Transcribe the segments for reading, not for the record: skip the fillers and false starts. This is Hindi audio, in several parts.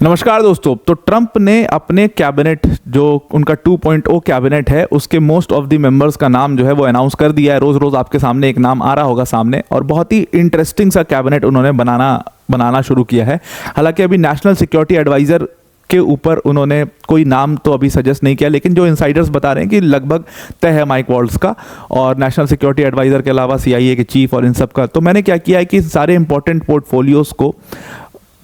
नमस्कार दोस्तों। तो ट्रंप ने अपने कैबिनेट जो उनका 2.0 कैबिनेट है उसके मोस्ट ऑफ द मेंबर्स का नाम जो है वो अनाउंस कर दिया है। रोज रोज आपके सामने एक नाम आ रहा होगा सामने, और बहुत ही इंटरेस्टिंग सा कैबिनेट उन्होंने बनाना शुरू किया है। हालांकि अभी नेशनल सिक्योरिटी एडवाइजर के ऊपर उन्होंने कोई नाम तो अभी सजेस्ट नहीं किया, लेकिन जो इनसाइडर्स बता रहे हैं कि लगभग तय है माइक वॉल्ट्ज का, और नेशनल सिक्योरिटी एडवाइजर के अलावा CIA के चीफ और इन सब का। तो मैंने क्या किया है कि सारे इंपॉर्टेंट पोर्टफोलियोज को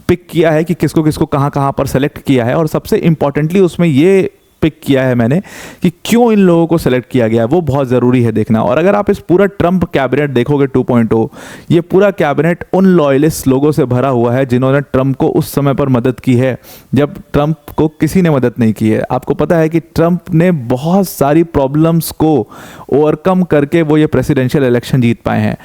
पिक किया है कि किसको किसको कहाँ कहाँ पर सेलेक्ट किया है, और सबसे इंपॉर्टेंटली उसमें ये पिक किया है मैंने कि क्यों इन लोगों को सेलेक्ट किया गया है, वो बहुत ज़रूरी है देखना। और अगर आप इस पूरा ट्रंप कैबिनेट देखोगे 2.0, ये पूरा कैबिनेट उन लॉयलिस्ट लोगों से भरा हुआ है जिन्होंने ट्रंप को उस समय पर मदद की है जब ट्रंप को किसी ने मदद नहीं की है। आपको पता है कि ट्रंप ने बहुत सारी प्रॉब्लम्स को ओवरकम करके वो ये प्रेसिडेंशियल इलेक्शन जीत पाए हैं।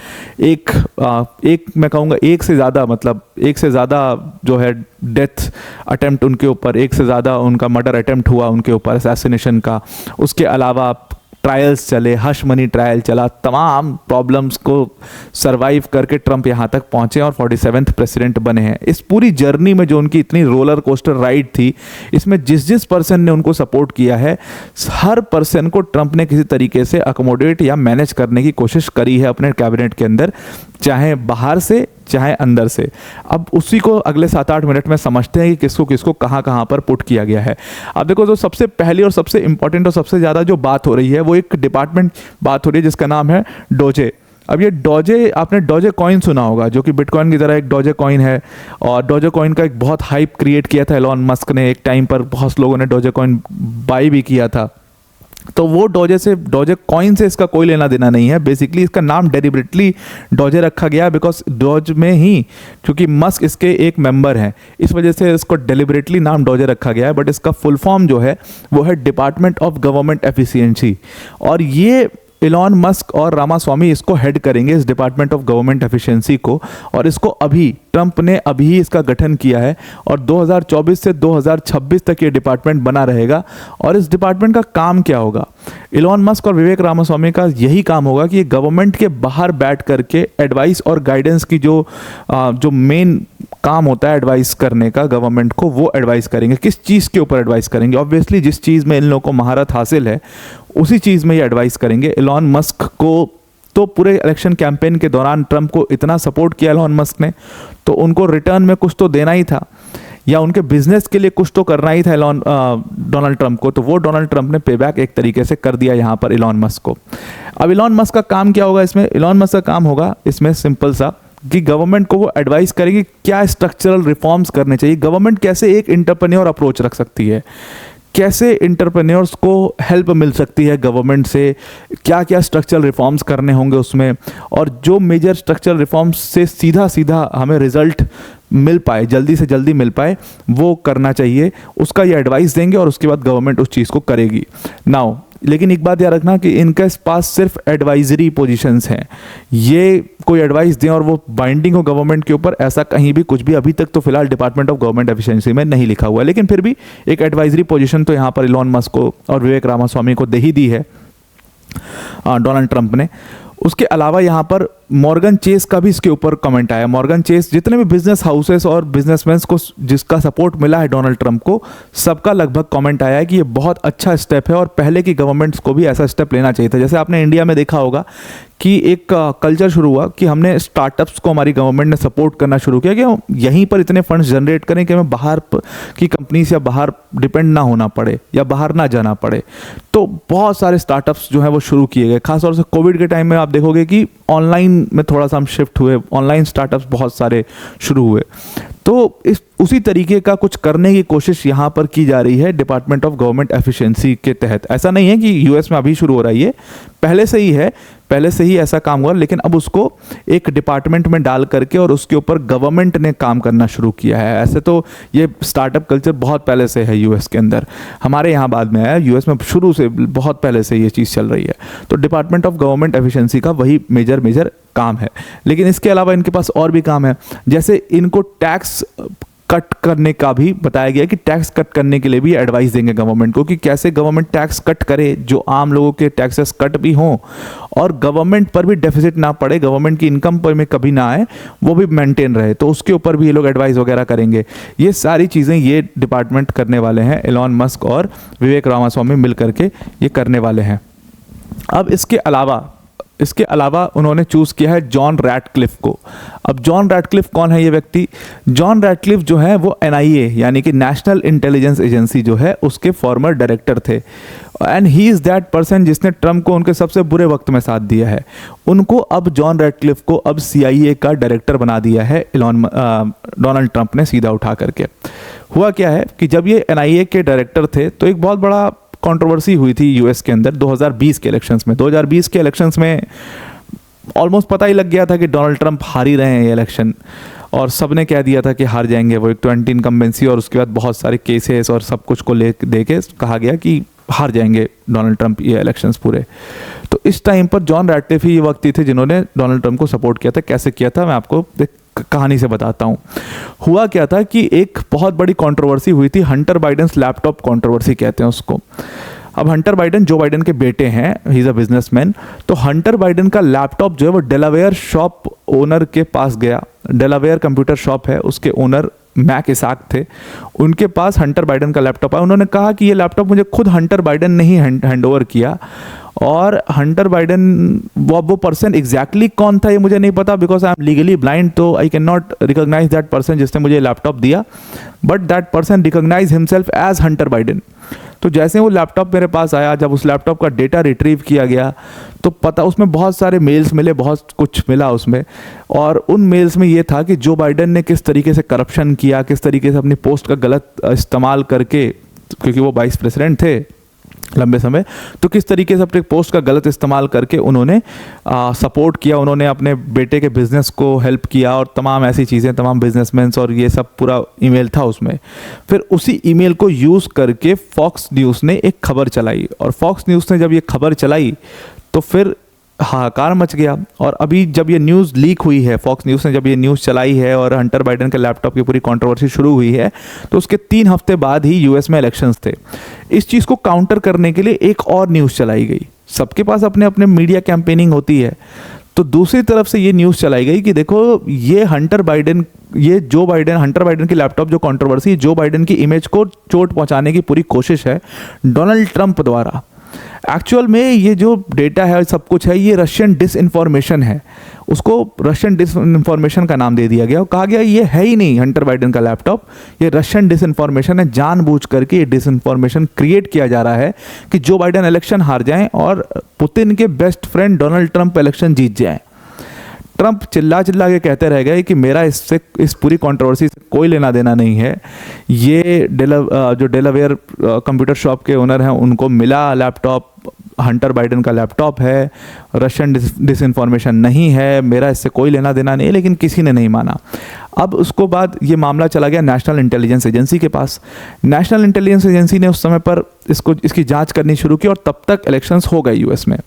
एक मैं कहूँगा एक से ज़्यादा जो है डेथ अटेम्प्ट उनके ऊपर, एक से ज़्यादा उनका मर्डर अटेम्प्ट हुआ उनके ऊपर असैसिनेशन का। उसके अलावा ट्रायल्स चले, हश मनी ट्रायल चला, तमाम प्रॉब्लम्स को सरवाइव करके ट्रंप यहाँ तक पहुँचे और 47वें प्रेसिडेंट बने हैं। इस पूरी जर्नी में जो उनकी इतनी रोलर कोस्टर राइड थी, इसमें जिस जिस पर्सन ने उनको सपोर्ट किया है, हर पर्सन को ट्रंप ने किसी तरीके से अकोमोडेट या मैनेज करने की कोशिश करी है अपने कैबिनेट के अंदर, चाहे बाहर से चाहे अंदर से। अब उसी को अगले 7-8 मिनट में समझते हैं कि किसको किसको कहाँ कहाँ पर पुट किया गया है। अब देखो, जो सबसे पहली और सबसे इंपॉर्टेंट और सबसे ज़्यादा जो बात हो रही है वो एक डिपार्टमेंट बात हो रही है जिसका नाम है डोजे। अब ये डोजे, आपने डोजे कॉइन सुना होगा, जो कि बिटकॉइन की तरह एक डोजे कॉइन है, और डोजे कॉइन का एक बहुत हाइप क्रिएट किया था एलॉन मस्क ने। एक टाइम पर बहुत लोगों ने डोजे कॉइन बाई भी किया था। तो वो डोजे कॉइन से इसका कोई लेना देना नहीं है। बेसिकली इसका नाम डेलिबरेटली डोजे रखा गया बिकॉज डोज में ही, क्योंकि मस्क इसके एक मेंबर हैं, इस वजह से इसको डेलिबरेटली नाम डोजे रखा गया है। बट इसका फुल फॉर्म जो है वो है डिपार्टमेंट ऑफ गवर्नमेंट एफिशिएंसी, और ये एलॉन मस्क और रामास्वामी इसको हेड करेंगे, इस डिपार्टमेंट ऑफ गवर्नमेंट एफिशिएंसी को। और इसको अभी ट्रंप ने अभी इसका गठन किया है, और 2024 से 2026 तक ये डिपार्टमेंट बना रहेगा। और इस डिपार्टमेंट का काम क्या होगा? एलॉन मस्क और विवेक रामास्वामी का यही काम होगा कि गवर्नमेंट के बाहर बैठ करके एडवाइस और गाइडेंस की जो मेन काम होता है एडवाइस करने का गवर्नमेंट को, वो एडवाइस करेंगे। किस चीज़ के ऊपर एडवाइस करेंगे? ऑब्वियसली जिस चीज़ में इन लोगों को महारत हासिल है उसी चीज़ में ये एडवाइस करेंगे। एलॉन मस्क को तो पूरे इलेक्शन कैंपेन के दौरान ट्रंप को इतना सपोर्ट किया एलॉन मस्क ने, तो उनको रिटर्न में कुछ तो देना ही था, या उनके बिजनेस के लिए कुछ तो करना ही था डोनाल्ड ट्रंप को। तो वो डोनाल्ड ट्रंप ने पेबैक एक तरीके से कर दिया यहाँ पर एलॉन मस्क को। अब एलॉन मस्क का काम क्या होगा इसमें? एलॉन मस्क का काम होगा इसमें सिंपल सा कि गवर्नमेंट को वो एडवाइस करेगी क्या स्ट्रक्चरल रिफॉर्म्स करने चाहिए, गवर्नमेंट कैसे एक एंटरप्रेन्योर अप्रोच रख सकती है, कैसे एंटरप्रेन्योर्स को हेल्प मिल सकती है गवर्नमेंट से, क्या क्या स्ट्रक्चरल रिफॉर्म्स करने होंगे उसमें, और जो मेजर स्ट्रक्चरल रिफॉर्म्स से सीधा सीधा हमें रिजल्ट मिल पाए, जल्दी से जल्दी मिल पाए, वो करना चाहिए। उसका ये एडवाइस देंगे और उसके बाद गवर्नमेंट उस चीज़ को करेगी। नाउ लेकिन एक बात याद रखना कि इनके पास सिर्फ एडवाइजरी पोजीशंस हैं। ये कोई एडवाइस दें और वो बाइंडिंग हो गवर्नमेंट के ऊपर, ऐसा कहीं भी कुछ भी अभी तक तो फिलहाल डिपार्टमेंट ऑफ गवर्नमेंट एफिशिएंसी में नहीं लिखा हुआ है। लेकिन फिर भी एक एडवाइजरी पोजीशन तो यहाँ पर एलॉन मस्क को और विवेक रामास्वामी को दे ही दी है डोनाल्ड ट्रंप ने। उसके अलावा यहाँ पर मॉर्गन चेस का भी इसके ऊपर कमेंट आया। मॉर्गन चेस, जितने भी बिजनेस हाउसेस और बिजनेसमैन को जिसका सपोर्ट मिला है डोनाल्ड ट्रंप को, सबका लगभग कमेंट आया है कि ये बहुत अच्छा स्टेप है और पहले की गवर्नमेंट्स को भी ऐसा स्टेप लेना चाहिए था। जैसे आपने इंडिया में देखा होगा कि एक कल्चर शुरू हुआ कि हमने स्टार्टअप्स को हमारी गवर्नमेंट ने सपोर्ट करना शुरू किया कि हम यहीं पर इतने फंड्स जनरेट करें कि हमें बाहर की कंपनीज या बाहर डिपेंड ना होना पड़े या बाहर ना जाना पड़े। तो बहुत सारे स्टार्टअप्स जो हैं वो शुरू किए गए। खासतौर से कोविड के टाइम में आप देखोगे कि ऑनलाइन में थोड़ा सा हम शिफ्ट हुए, ऑनलाइन स्टार्टअप्स बहुत सारे शुरू हुए। तो उसी तरीके का कुछ करने की कोशिश यहाँ पर की जा रही है डिपार्टमेंट ऑफ गवर्नमेंट एफिशिएंसी के तहत। ऐसा नहीं है कि यूएस में अभी शुरू हो रहा है, ये पहले से ही है, पहले से ही ऐसा काम हुआ, लेकिन अब उसको एक डिपार्टमेंट में डाल करके और उसके ऊपर गवर्नमेंट ने काम करना शुरू किया है। ऐसे तो ये स्टार्टअप कल्चर बहुत पहले से है यूएस के अंदर, हमारे यहाँ बाद में आया, यूएस में शुरू से बहुत पहले से ये चीज़ चल रही है। तो डिपार्टमेंट ऑफ गवर्नमेंट एफिशिएंसी का वही मेजर काम है। लेकिन इसके अलावा इनके पास और भी काम है। जैसे इनको टैक्स कट करने का भी बताया गया कि टैक्स कट करने के लिए भी एडवाइस देंगे गवर्नमेंट को कि कैसे गवर्नमेंट टैक्स कट करे जो आम लोगों के टैक्सेस कट भी हों और गवर्नमेंट पर भी डेफिसिट ना पड़े, गवर्नमेंट की इनकम पर में कभी ना आए, वो भी मेंटेन रहे। तो उसके ऊपर भी ये लोग एडवाइस वगैरह करेंगे। ये सारी चीज़ें ये डिपार्टमेंट करने वाले हैं, एलॉन मस्क और विवेक रामास्वामी मिल करके ये करने वाले हैं। अब इसके अलावा उन्होंने चूज़ किया है जॉन रैटक्लिफ को। अब जॉन रैटक्लिफ कौन है ये व्यक्ति? जॉन रैटक्लिफ जो है वो NIA यानी कि नेशनल इंटेलिजेंस एजेंसी जो है उसके फॉर्मर डायरेक्टर थे, and he is that person जिसने ट्रम्प को उनके सबसे बुरे वक्त में साथ दिया है। उनको अब जॉन रैटक्लिफ को अब CIA का डायरेक्टर बना दिया है डोनाल्ड ट्रम्प ने सीधा उठा करके। हुआ क्या है कि जब ये NIA के डायरेक्टर थे तो एक बहुत बड़ा कंट्रोवर्सी हुई थी यूएस के अंदर 2020 के इलेक्शंस में। 2020 के इलेक्शंस में ऑलमोस्ट पता ही लग गया था कि डोनाल्ड ट्रंप हार ही रहे हैं ये इलेक्शन, और सब ने कह दिया था कि हार जाएंगे वो। एक तो एंटी इनकम्बेंसी और उसके बाद बहुत सारे केसेस और सब कुछ को दे के कहा गया कि हार जाएंगे डोनाल्ड ट्रंप ये इलेक्शंस पूरे। तो इस टाइम पर जॉन रैटक्लिफ ही ये व्यक्ति थे जिन्होंने डोनाल्ड ट्रंप को सपोर्ट किया था। कैसे किया था मैं आपको कहानी से बताता हूँ। हुआ क्या था कि एक बहुत बड़ी कंट्रोवर्सी हुई थी, हंटर बाइडेंस लैपटॉप कंट्रोवर्सी कहते हैं उसको। अब हंटर बाइडेन जो बाइडेन के बेटे हैं, ही इज़ अ बिजनेसमैन। तो हंटर बाइडेन का लैपटॉप जो है वो डेलावेयर शॉप ओनर के पास गया। डेलावेयर कंप्यूटर शॉप है, उसके ओनर मैक इसाक थे, उनके पास हंटर बाइडेन का लैपटॉप आया। उन्होंने कहा कि ये लैपटॉप मुझे खुद हंटर बाइडेन ने ही हैंड ओवर किया, और हंटर बाइडेन वो पर्सन एग्जैक्टली कौन था ये मुझे नहीं पता, because I am legally blind, तो I can not recognise that person जिसने मुझे लैपटॉप दिया, but that person recognise himself as Hunter Biden. तो जैसे वो लैपटॉप मेरे पास आया, जब उस लैपटॉप का डेटा रिट्रीव किया गया तो पता उसमें बहुत सारे मेल्स मिले, बहुत कुछ मिला उसमें, और उन मेल्स में ये था कि जो बाइडेन ने किस तरीके से करप्शन किया, किस तरीके से अपनी पोस्ट का गलत इस्तेमाल करके, क्योंकि वो वाइस प्रेसिडेंट थे लंबे समय, तो किस तरीके से अपने पोस्ट का गलत इस्तेमाल करके उन्होंने सपोर्ट किया, उन्होंने अपने बेटे के बिजनेस को हेल्प किया और तमाम ऐसी चीज़ें, तमाम बिजनेसमैन और ये सब पूरा ईमेल था उसमें। फिर उसी ईमेल को यूज़ करके फॉक्स न्यूज़ ने एक खबर चलाई, और फॉक्स न्यूज़ ने जब ये खबर चलाई तो फिर हाहाकार मच गया। और अभी जब ये न्यूज़ लीक हुई है, फॉक्स न्यूज़ ने जब ये न्यूज़ चलाई है और हंटर बाइडेन के लैपटॉप की पूरी कंट्रोवर्सी शुरू हुई है, तो उसके 3 हफ्ते बाद ही यूएस में इलेक्शंस थे। इस चीज़ को काउंटर करने के लिए एक और न्यूज़ चलाई गई। सबके पास अपने अपने मीडिया कैंपेनिंग होती है, तो दूसरी तरफ से ये न्यूज़ चलाई गई कि देखो ये हंटर बाइडेन की लैपटॉप जो कंट्रोवर्सी, जो बाइडेन की इमेज को चोट पहुंचाने की पूरी कोशिश है डोनाल्ड ट्रंप द्वारा। एक्चुअल में ये जो डेटा है, सब कुछ है, ये रशियन डिसइंफॉर्मेशन है। उसको रशियन डिसइंफॉर्मेशन का नाम दे दिया गया और कहा गया ये है ही नहीं हंटर बाइडेन का लैपटॉप, ये रशियन डिसइंफॉर्मेशन है। जानबूझ करके ये डिसइंफॉर्मेशन क्रिएट किया जा रहा है कि जो बाइडेन इलेक्शन हार जाएं और पुतिन के best friend Donald Trump election जीत जाएं। ट्रंप चिल्ला के कहते रह गए कि मेरा इस पूरी कंट्रोवर्सी से कोई लेना देना नहीं है। ये जो डेलावेयर कंप्यूटर शॉप के ओनर हैं उनको मिला लैपटॉप, हंटर बाइडेन का लैपटॉप है, रशियन डिसइंफॉर्मेशन नहीं है, मेरा इससे कोई लेना देना नहीं है। लेकिन किसी ने नहीं माना। अब उसको बाद ये मामला चला गया नेशनल इंटेलिजेंस एजेंसी के पास। नेशनल इंटेलिजेंस एजेंसी ने उस समय पर इसकी जांच करनी शुरू की, और तब तक इलेक्शंस हो गए यूएस में।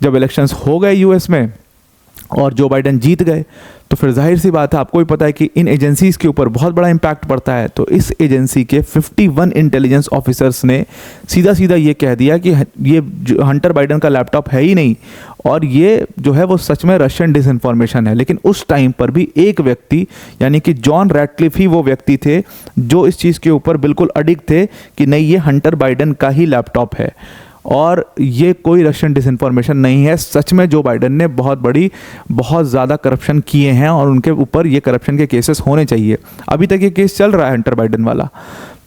जब इलेक्शंस हो गए यूएस में और जो बाइडेन जीत गए, तो फिर जाहिर सी बात है, आपको भी पता है कि इन एजेंसीज़ के ऊपर बहुत बड़ा इम्पैक्ट पड़ता है। तो इस एजेंसी के 51 इंटेलिजेंस ऑफिसर्स ने सीधा ये कह दिया कि ये जो हंटर बाइडेन का लैपटॉप है ही नहीं, और ये जो है वो सच में रशियन डिसइंफॉर्मेशन है। लेकिन उस टाइम पर भी एक व्यक्ति, यानी कि जॉन रैटक्लिफ ही वो व्यक्ति थे जो इस चीज़ के ऊपर बिल्कुल अडिग थे कि नहीं, ये हंटर बाइडेन का ही लैपटॉप है और ये कोई रशियन डिसइंफॉर्मेशन नहीं है। सच में जो बाइडेन ने बहुत ज़्यादा करप्शन किए हैं और उनके ऊपर ये करप्शन के केसेस होने चाहिए। अभी तक ये केस चल रहा है हंटर बाइडेन वाला।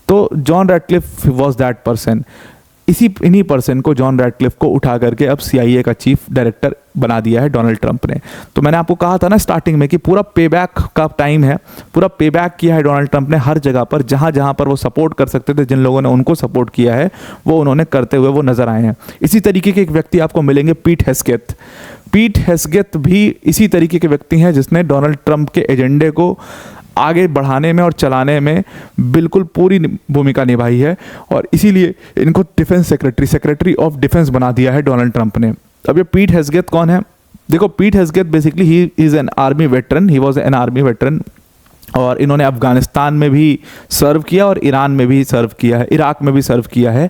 तो John Ratcliffe was that person. इन्हीं पर्सन को, जॉन रैटक्लिफ को उठा करके अब CIA का चीफ डायरेक्टर बना दिया है डोनाल्ड ट्रंप ने। तो मैंने आपको कहा था ना स्टार्टिंग में कि पूरा पेबैक का टाइम है, पूरा पेबैक किया है डोनाल्ड ट्रंप ने हर जगह पर। जहाँ पर वो सपोर्ट कर सकते थे, जिन लोगों ने उनको सपोर्ट किया है, वो उन्होंने करते हुए वो नजर आए हैं। इसी तरीके के एक व्यक्ति आपको मिलेंगे, पीट हेस्गेथ भी इसी तरीके के व्यक्ति हैं जिसने डोनाल्ड ट्रंप के एजेंडे को आगे बढ़ाने में और चलाने में बिल्कुल पूरी भूमिका निभाई है, और इसीलिए इनको डिफेंस सेक्रेटरी ऑफ डिफेंस बना दिया है डोनाल्ड ट्रंप ने। अब ये पीट हेस्गेथ कौन है? देखो, पीट हेस्गेथ basically he is an army veteran, he was an army veteran. और इन्होंने अफ़गानिस्तान में भी सर्व किया और ईरान में भी सर्व किया है, इराक में भी सर्व किया है।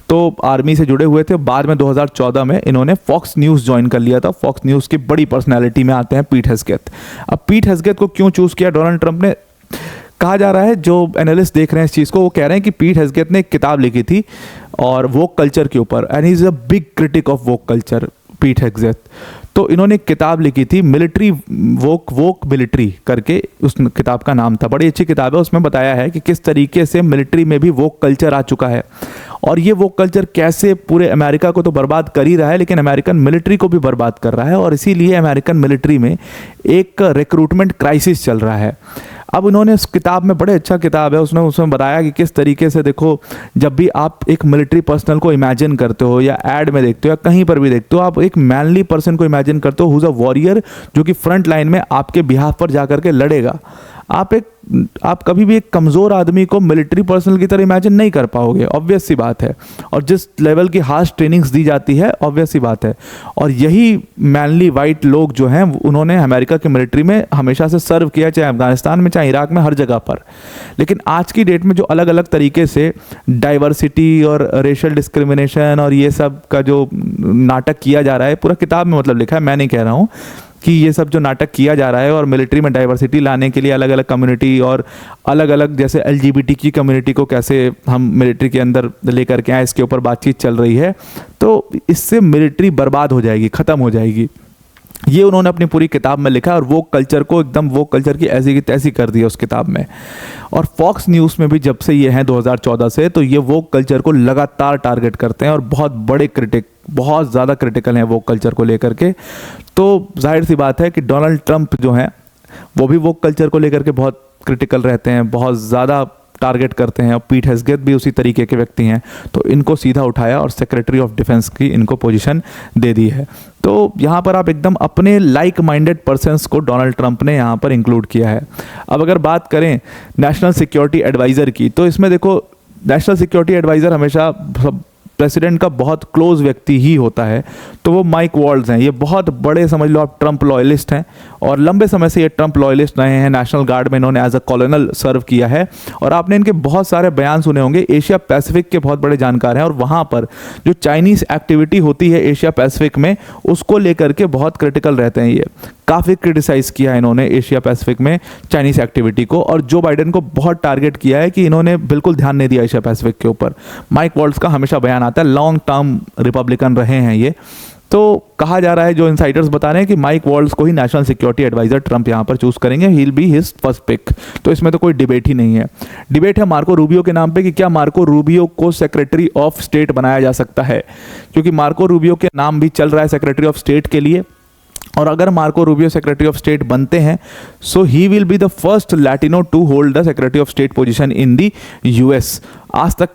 तो आर्मी से जुड़े हुए थे। बाद में 2014 में इन्होंने फॉक्स न्यूज़ ज्वाइन कर लिया था। फॉक्स न्यूज़ की बड़ी पर्सनैलिटी में आते हैं पीट हेग्सेथ। अब पीट हेग्सेथ को क्यों चूज़ किया डोनाल्ड ट्रंप ने? कहा जा रहा है, जो एनालिस्ट देख रहे हैं इस चीज़ को, वो कह रहे हैं कि पीट हेग्सेथ ने एक किताब लिखी थी और वोक कल्चर के ऊपर, and he is a big critic of woke culture, पीट हेग्सेथ। तो इन्होंने एक किताब लिखी थी मिलिट्री वोक मिलिट्री करके, उस किताब का नाम था। बड़ी अच्छी किताब है। उसमें बताया है कि किस तरीके से मिलिट्री में भी वोक कल्चर आ चुका है और ये वोक कल्चर कैसे पूरे अमेरिका को तो बर्बाद कर ही रहा है, लेकिन अमेरिकन मिलिट्री को भी बर्बाद कर रहा है। और इसीलिए अमेरिकन मिलिट्री में एक रिक्रूटमेंट क्राइसिस चल रहा है। अब उन्होंने इस किताब में, बड़े अच्छा किताब है, उसमें बताया कि किस तरीके से, देखो, जब भी आप एक मिलिट्री पर्सनल को इमेजिन करते हो या एड में देखते हो या कहीं पर भी देखते हो, आप एक मैनली पर्सन को इमेजिन करते हो, हुज अ वॉरियर, जो कि फ्रंट लाइन में आपके बिहाफ पर जाकर के लड़ेगा। आप कभी भी एक कमज़ोर आदमी को मिलिट्री पर्सनल की तरह इमेजिन नहीं कर पाओगे, ऑब्वियस सी बात है। और जिस लेवल की हार्श ट्रेनिंग्स दी जाती है, ऑब्वियस सी बात है। और यही मैनली वाइट लोग जो हैं, उन्होंने अमेरिका के मिलिट्री में हमेशा से सर्व किया, चाहे अफगानिस्तान में, चाहे इराक में, हर जगह पर। लेकिन आज की डेट में जो अलग अलग तरीके से डाइवर्सिटी और रेशियल डिस्क्रिमिनेशन और ये सब का जो नाटक किया जा रहा है, पूरा किताब में मतलब लिखा है, मैं नहीं कह रहा हूँ, कि ये सब जो नाटक किया जा रहा है और मिलिट्री में डाइवर्सिटी लाने के लिए अलग अलग कम्युनिटी और अलग अलग, जैसे LGBT की कम्युनिटी को कैसे हम मिलिट्री के अंदर लेकर के आए, इसके ऊपर बातचीत चल रही है। तो इससे मिलिट्री बर्बाद हो जाएगी, ख़त्म हो जाएगी। ये उन्होंने अपनी पूरी किताब में लिखा और वो कल्चर को एकदम, वो कल्चर की ऐसी की तैसी कर दी है उस किताब में। और फॉक्स न्यूज़ में भी जब से ये हैं 2014 से, तो ये वो कल्चर को लगातार टारगेट करते हैं और बहुत बड़े क्रिटिक, बहुत ज़्यादा क्रिटिकल हैं वो कल्चर को लेकर के। तो जाहिर सी बात है कि डोनाल्ड ट्रंप जो हैं वो भी वो कल्चर को लेकर के बहुत क्रिटिकल रहते हैं, बहुत ज़्यादा टारगेट करते हैं। और पीट हेग्सेथ भी उसी तरीके के व्यक्ति हैं। तो इनको सीधा उठाया और सेक्रेटरी ऑफ डिफेंस की इनको पोजीशन दे दी है। तो यहाँ पर आप एकदम अपने लाइक माइंडेड पर्सन्स को डोनाल्ड ट्रंप ने यहाँ पर इंक्लूड किया है। अब अगर बात करें नेशनल सिक्योरिटी एडवाइज़र की, तो इसमें देखो, नेशनल सिक्योरिटी एडवाइज़र हमेशा प्रेसिडेंट का बहुत क्लोज व्यक्ति ही होता है। तो वो माइक वॉल्ट्ज़ हैं। ये बहुत बड़े, समझ लो आप, ट्रंप लॉयलिस्ट हैं और लंबे समय से ये ट्रंप लॉयलिस्ट रहे हैं। नेशनल गार्ड में इन्होंने एज अ कॉलोनल सर्व किया है और आपने इनके बहुत सारे बयान सुने होंगे। एशिया पैसिफिक के बहुत बड़े जानकार हैं और वहाँ पर जो चाइनीज़ एक्टिविटी होती है एशिया पैसिफिक में, उसको लेकर के बहुत क्रिटिकल रहते हैं। ये काफ़ी क्रिटिसाइज़ किया है इन्होंने एशिया पैसिफिक में चाइनीज़ एक्टिविटी को, और जो बाइडेन को बहुत टारगेट किया है कि इन्होंने बिल्कुल ध्यान नहीं दिया एशिया पैसिफिक के ऊपर। माइक वॉल्ट्ज़ का हमेशा बयान आता है, लॉन्ग टर्म रिपब्लिकन रहे हैं ये। तो कहा जा रहा है, जो इनसाइडर्स बता रहे हैं कि माइक वॉल्ट्ज़ को ही नेशनल सिक्योरिटी एडवाइज़र ट्रंप यहाँ पर चूज़ करेंगे, he will be his first pick. तो इसमें तो कोई डिबेट ही नहीं है। डिबेट है मार्को रूबियो के नाम पे कि क्या मार्को रूबियो को सेक्रेटरी ऑफ स्टेट बनाया जा सकता है, क्योंकि मार्को रूबियो के नाम भी चल रहा है सेक्रेटरी ऑफ स्टेट के लिए। और अगर Marco Rubio secretary of state बनते हैं, so he will be the first Latino to hold the secretary of state position in the US. आज तक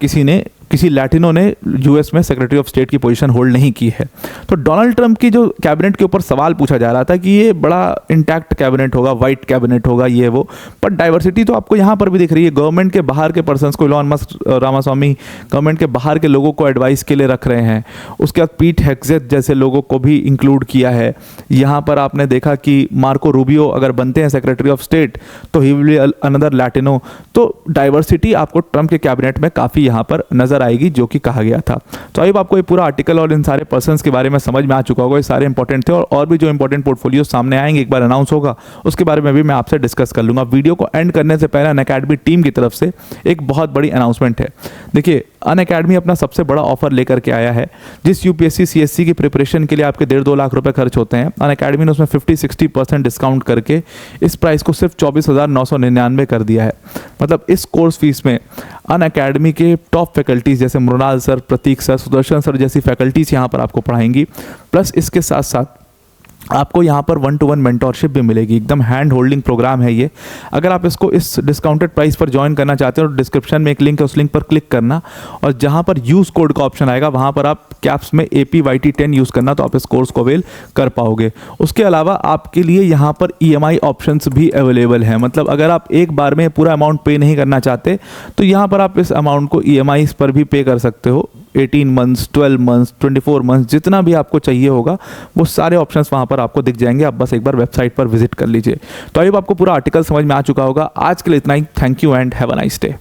किसी लैटिनो ने यूएस में सेक्रेटरी ऑफ स्टेट की पोजीशन होल्ड नहीं की है। तो डोनाल्ड ट्रंप की जो कैबिनेट के ऊपर सवाल पूछा जा रहा था कि ये बड़ा इंटैक्ट कैबिनेट होगा, वाइट कैबिनेट होगा, ये वो, पर डाइवर्सिटी तो आपको यहाँ पर भी दिख रही है। गवर्नमेंट के बाहर के पर्सन्स को, इलॉन मस्क, रामास्वामी, गवर्नमेंट के बाहर के लोगों को एडवाइस के लिए रख रहे हैं। उसके बाद पीट हेग्सेथ जैसे लोगों को भी इंक्लूड किया है। यहाँ पर आपने देखा कि मार्को रूबियो अगर बनते हैं सेक्रेटरी ऑफ स्टेट तो ही विल बी अनदर लैटिनो। तो डाइवर्सिटी आपको ट्रंप के कैबिनेट में काफ़ी यहाँ पर नजर आएगी, जो कि कहा गया था। तो अब आपको ये पूरा आर्टिकल और इन सारे पर्सन्स के बारे में समझ में आ चुका होगा। ये सारे इंपॉर्टेंट थे और भी जो इंपॉर्टेंट पोर्टफोलियो सामने आएंगे, एक बार अनाउंस होगा, उसके बारे में भी मैं आपसे डिस्कस कर लूँगा। वीडियो को एंड करने से पहले अनअकैडमी टीम की तरफ से एक बहुत बड़ी अनाउंसमेंट है। देखिए, अनअकैडमी अपना सबसे बड़ा ऑफर लेकर के आया है। जिस यूपीएससी CSC की प्रिपरेशन के लिए आपके 1.5-2 लाख रुपए खर्च होते हैं, अनअकैडमी ने उसमें 50-60% डिस्काउंट करके इस प्राइस को सिर्फ 24,999 कर दिया है। मतलब इस कोर्स फीस में अनअकैडमी के टॉप फैकल्टीज जैसे मृणाल सर, प्रतीक सर, सुदर्शन सर जैसी फैकल्टीज यहाँ पर आपको पढ़ाएंगी। प्लस इसके साथ साथ आपको यहाँ पर 1-to-1 मेंटोरशिप भी मिलेगी। एकदम हैंड होल्डिंग प्रोग्राम है ये। अगर आप इसको इस डिस्काउंटेड प्राइस पर ज्वाइन करना चाहते हो तो डिस्क्रिप्शन में एक लिंक है, उस लिंक पर क्लिक करना और जहाँ पर यूज़ कोड का ऑप्शन आएगा वहाँ पर आप कैप्स में APYT10 यूज़ करना, तो आप इस कोर्स को अवेल कर पाओगे। उसके अलावा आपके लिए यहाँ पर EMI ऑप्शंस भी अवेलेबल हैं। मतलब अगर आप एक बार में पूरा अमाउंट पे नहीं करना चाहते तो यहाँ पर आप इस अमाउंट को EMI पर भी पे कर सकते हो। 18 मंथ्स, 12 मंथ्स, 24 मंथ्स, जितना भी आपको चाहिए होगा वो सारे ऑप्शंस वहाँ पर आपको दिख जाएंगे। आप बस एक बार वेबसाइट पर विजिट कर लीजिए। तो आई होप आपको पूरा आर्टिकल समझ में आ चुका होगा। आज के लिए इतना ही। Thank you and have a nice day.